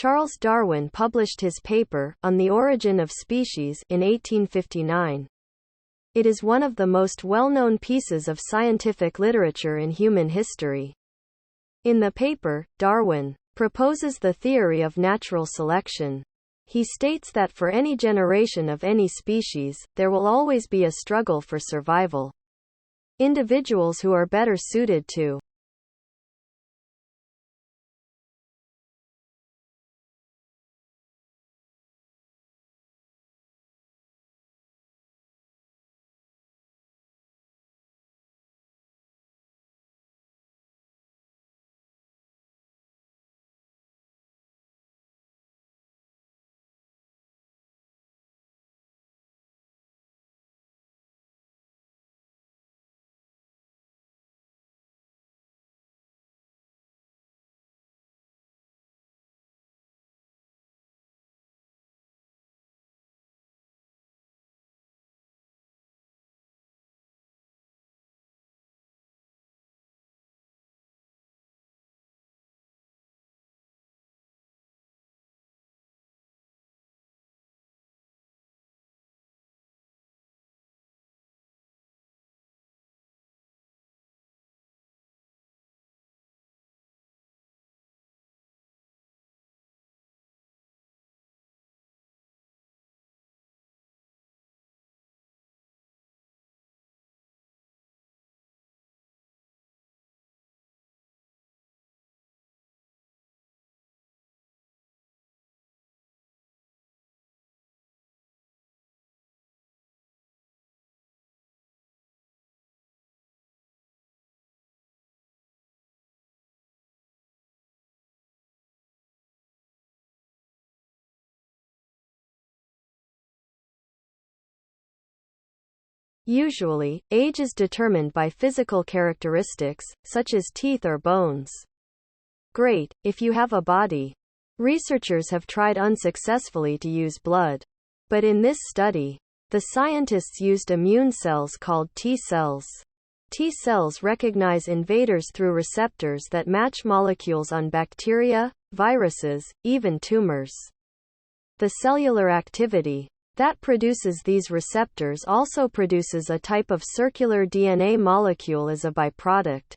Charles Darwin published his paper, On the Origin of Species, in 1859. It is one of the most well-known pieces of scientific literature in human history. In the paper, Darwin proposes the theory of natural selection. He states that for any generation of any species, there will always be a struggle for survival. Individuals who are better suited to Usually, age is determined by physical characteristics, such as teeth or bones. Great, if you have a body. Researchers have tried unsuccessfully to use blood. But in this study, the scientists used immune cells called T cells. T cells recognize invaders through receptors that match molecules on bacteria, viruses, even tumors. The cellular activity that produces these receptors also produces a type of circular DNA molecule as a byproduct.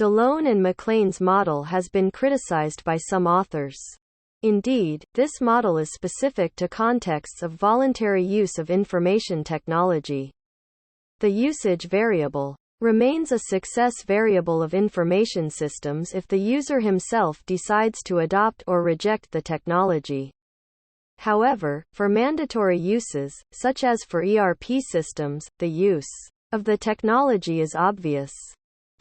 Delone and McLean's model has been criticized by some authors. Indeed, this model is specific to contexts of voluntary use of information technology. The usage variable remains a success variable of information systems if the user himself decides to adopt or reject the technology. However, for mandatory uses, such as for ERP systems, the use of the technology is obvious.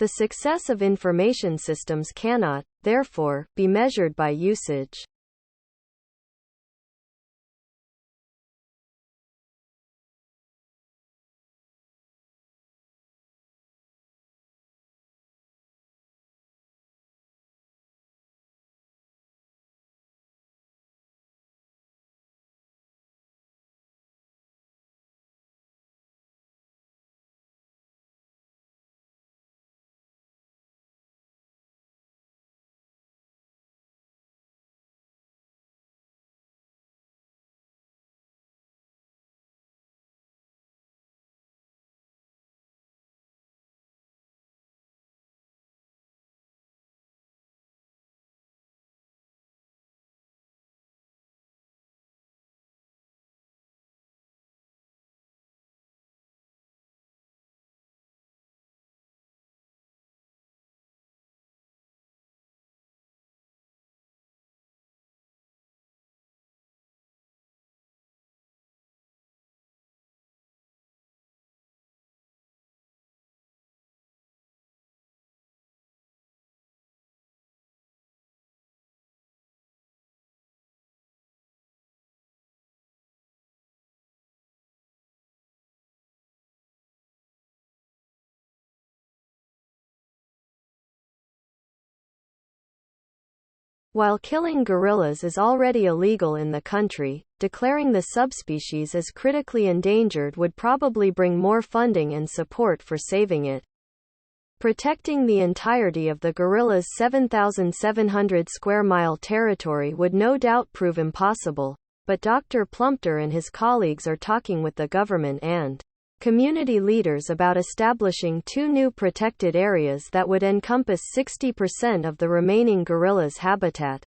The success of information systems cannot, therefore, be measured by usage. While killing gorillas is already illegal in the country, declaring the subspecies as critically endangered would probably bring more funding and support for saving it. Protecting the entirety of the gorilla's 7,700 square mile territory would no doubt prove impossible, but Dr. Plumptre and his colleagues are talking with the government and community leaders about establishing 2 new protected areas that would encompass 60% of the remaining gorilla's habitat.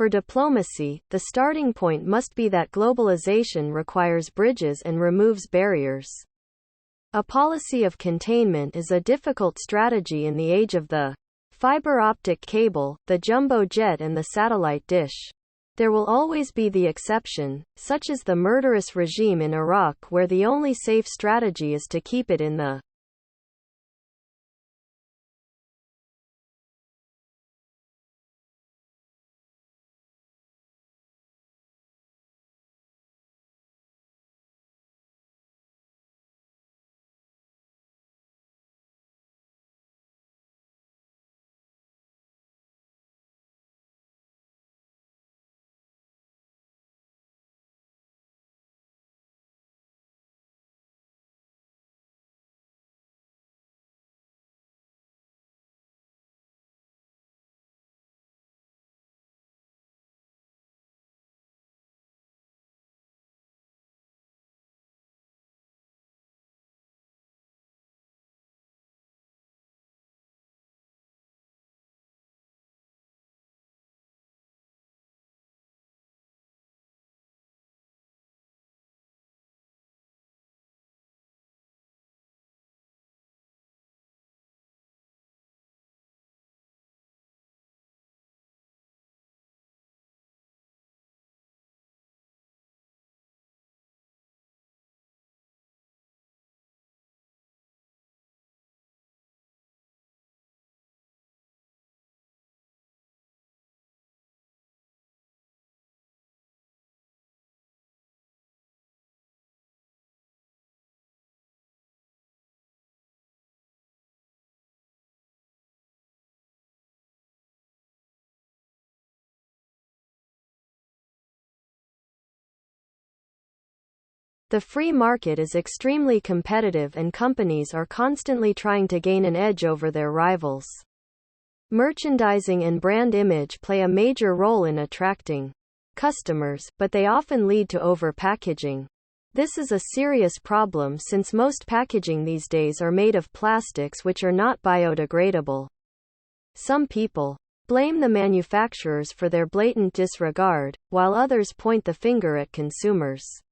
For diplomacy, the starting point must be that globalization requires bridges and removes barriers. A policy of containment is a difficult strategy in the age of the fibre-optic cable, the jumbo jet and the satellite dish. There will always be the exception, such as the murderous regime in Iraq, where the only safe strategy is to keep it in the The free market is extremely competitive and companies are constantly trying to gain an edge over their rivals. Merchandising and brand image play a major role in attracting customers, but they often lead to over-packaging. This is a serious problem since most packaging these days are made of plastics which are not biodegradable. Some people blame the manufacturers for their blatant disregard, while others point the finger at consumers.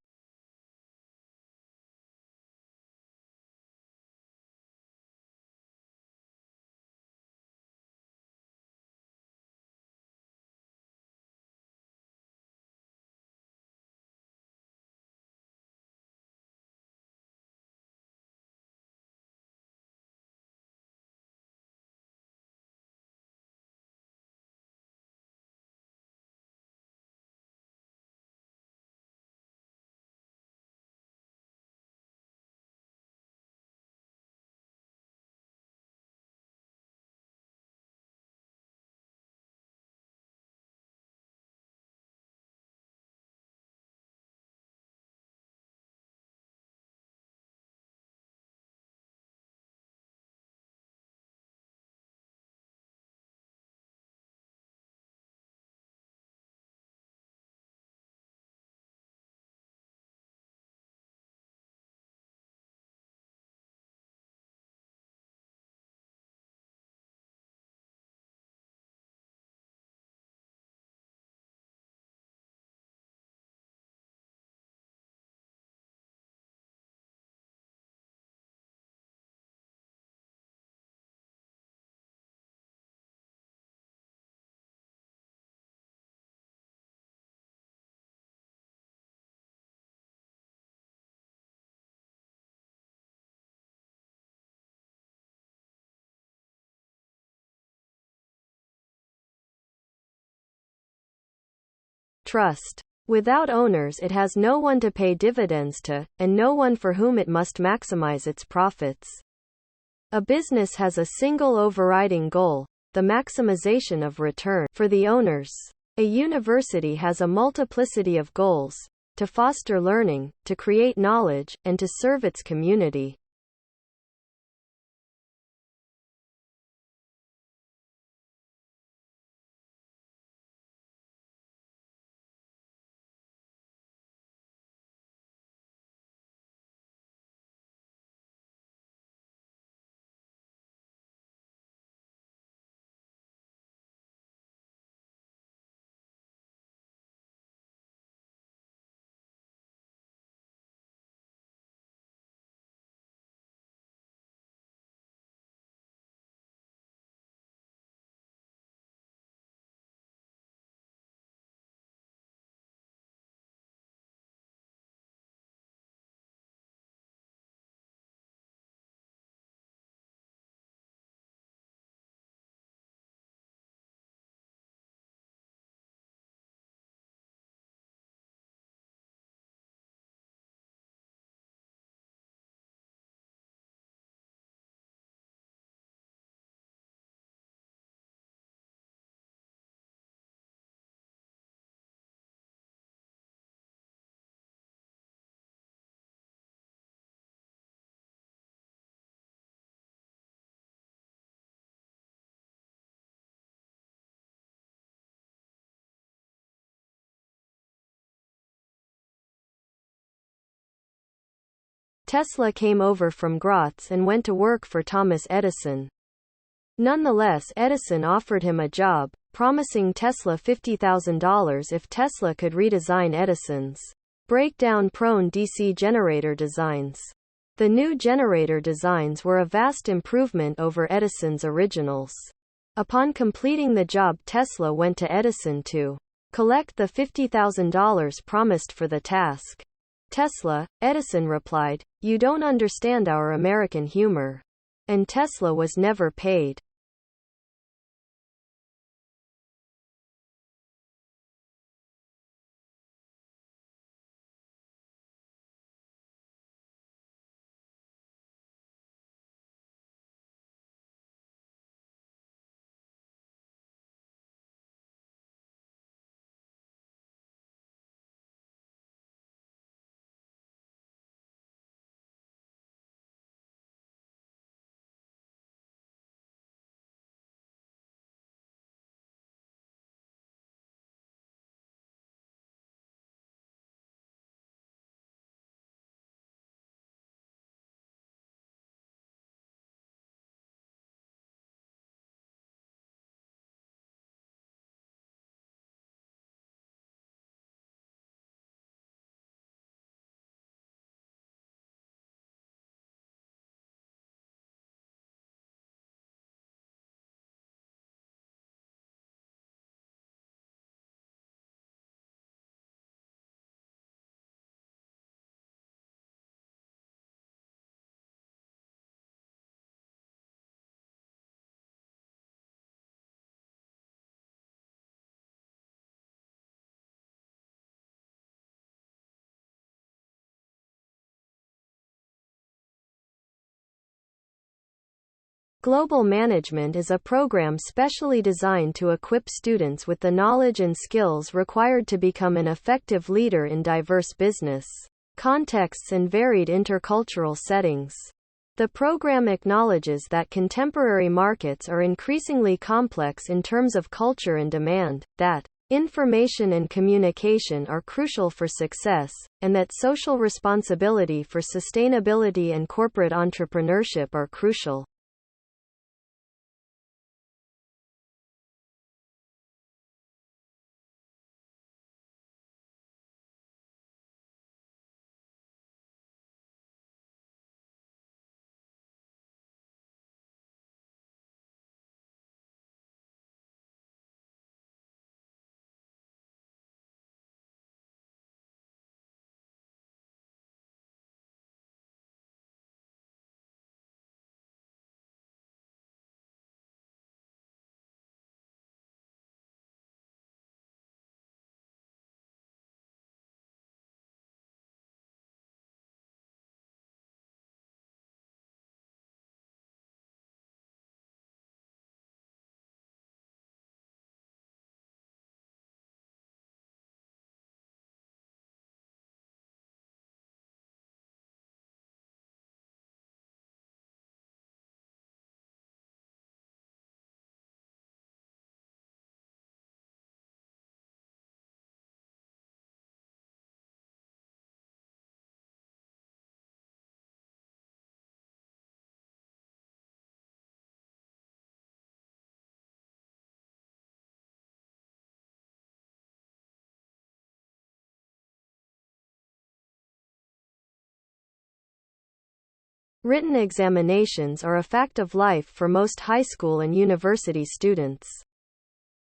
Trust. Without owners, it has no one to pay dividends to, and no one for whom it must maximize its profits. A business has a single overriding goal, the maximization of return for the owners. A university has a multiplicity of goals, to foster learning, to create knowledge, and to serve its community. Tesla came over from Graz and went to work for Thomas Edison. Nonetheless, Edison offered him a job, promising Tesla $50,000 if Tesla could redesign Edison's breakdown-prone DC generator designs. The new generator designs were a vast improvement over Edison's originals. Upon completing the job, Tesla went to Edison to collect the $50,000 promised for the task. Tesla, Edison replied, "You don't understand our American humor." And Tesla was never paid. Global Management is a program specially designed to equip students with the knowledge and skills required to become an effective leader in diverse business contexts and varied intercultural settings. The program acknowledges that contemporary markets are increasingly complex in terms of culture and demand, that information and communication are crucial for success, and that social responsibility for sustainability and corporate entrepreneurship are crucial. Written examinations are a fact of life for most high school and university students.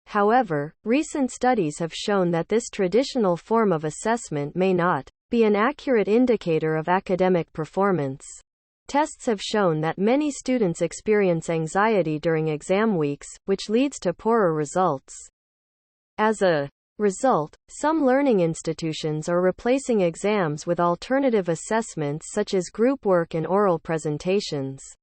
However, recent studies have shown that this traditional form of assessment may not be an accurate indicator of academic performance. Tests have shown that many students experience anxiety during exam weeks, which leads to poorer results. As a result, some learning institutions are replacing exams with alternative assessments such as group work and oral presentations.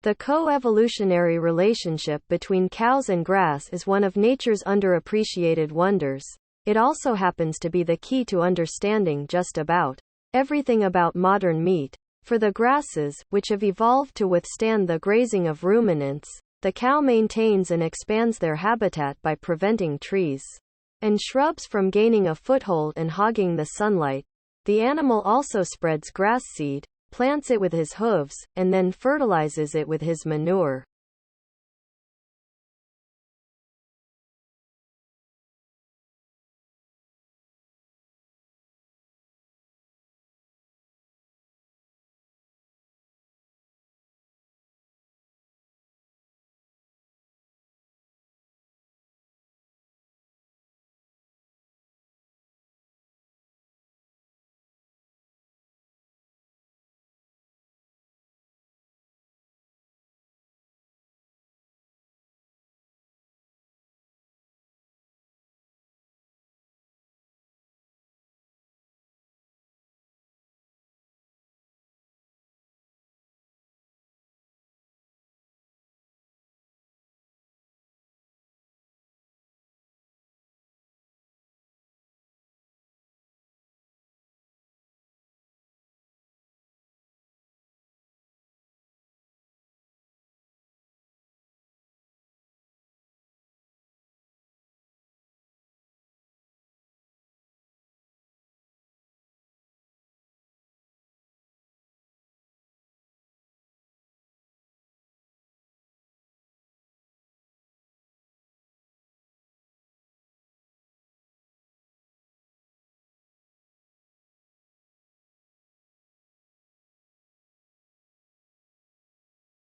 The co-evolutionary relationship between cows and grass is one of nature's underappreciated wonders. It also happens to be the key to understanding just about everything about modern meat. For the grasses, which have evolved to withstand the grazing of ruminants, the cow maintains and expands their habitat by preventing trees and shrubs from gaining a foothold and hogging the sunlight. The animal also spreads grass seed, plants it with his hooves, and then fertilizes it with his manure.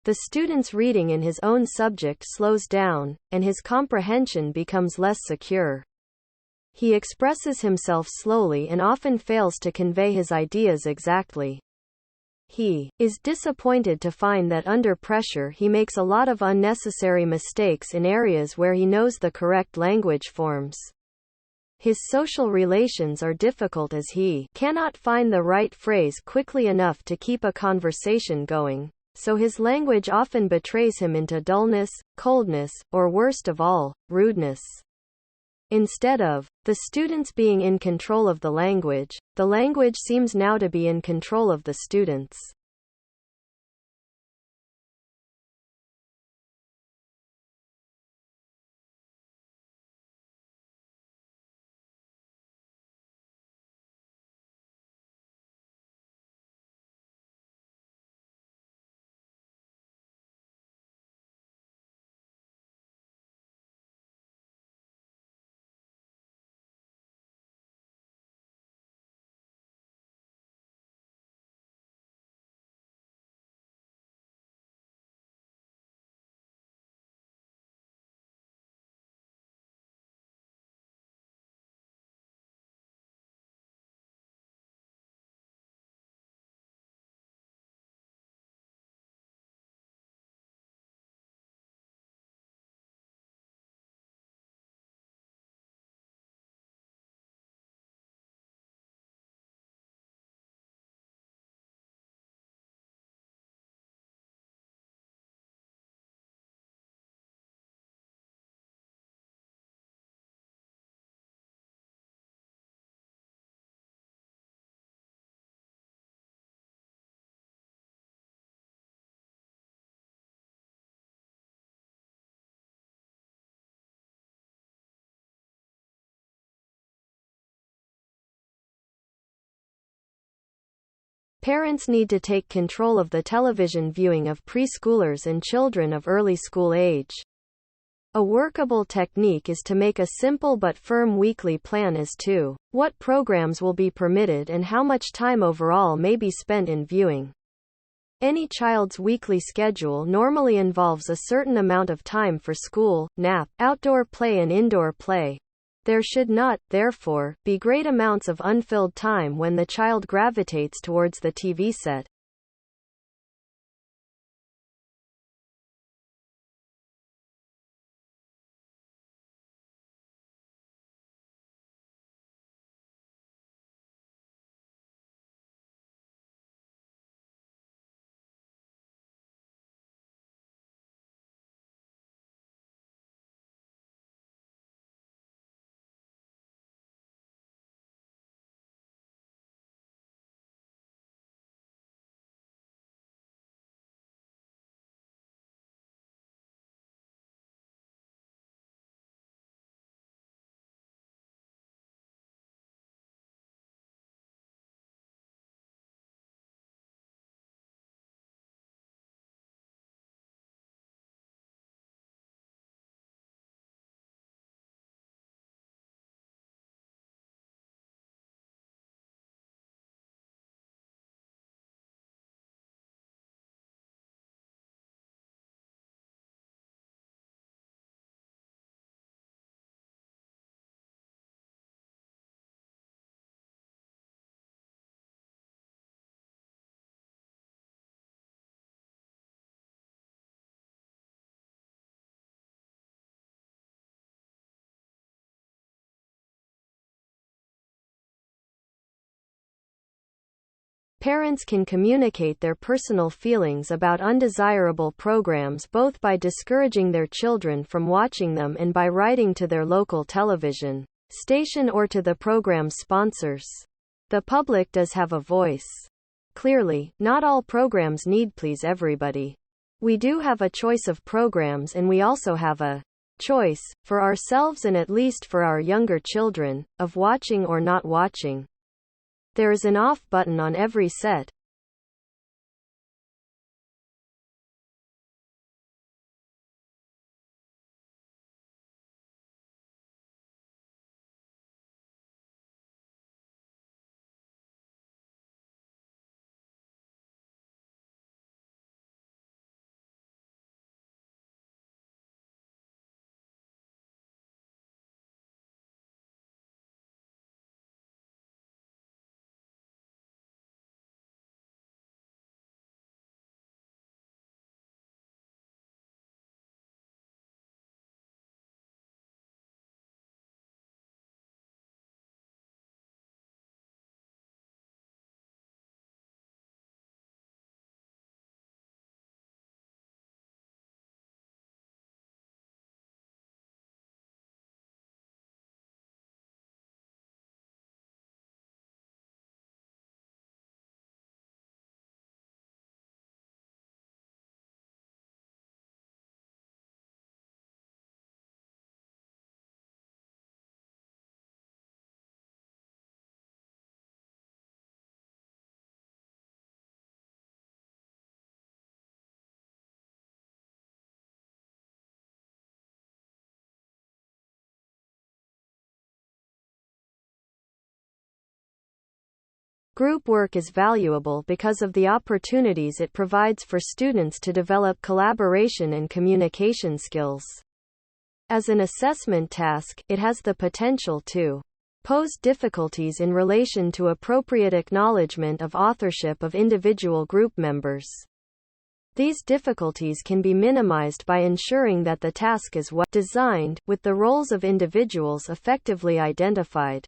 The student's reading in his own subject slows down, and his comprehension becomes less secure. He expresses himself slowly and often fails to convey his ideas exactly. He is disappointed to find that under pressure he makes a lot of unnecessary mistakes in areas where he knows the correct language forms. His social relations are difficult as he cannot find the right phrase quickly enough to keep a conversation going, so his language often betrays him into dullness, coldness, or worst of all, rudeness. Instead of the students being in control of the language seems now to be in control of the students. Parents need to take control of the television viewing of preschoolers and children of early school age. A workable technique is to make a simple but firm weekly plan as to what programs will be permitted and how much time overall may be spent in viewing. Any child's weekly schedule normally involves a certain amount of time for school, nap, outdoor play and indoor play. There should not, therefore, be great amounts of unfilled time when the child gravitates towards the TV set. Parents can communicate their personal feelings about undesirable programs both by discouraging their children from watching them and by writing to their local television station or to the program's sponsors. The public does have a voice. Clearly, not all programs need please everybody. We do have a choice of programs and we also have a choice, for ourselves and at least for our younger children, of watching or not watching. There is an off button on every set. Group work is valuable because of the opportunities it provides for students to develop collaboration and communication skills. As an assessment task, it has the potential to pose difficulties in relation to appropriate acknowledgement of authorship of individual group members. These difficulties can be minimized by ensuring that the task is well designed, with the roles of individuals effectively identified.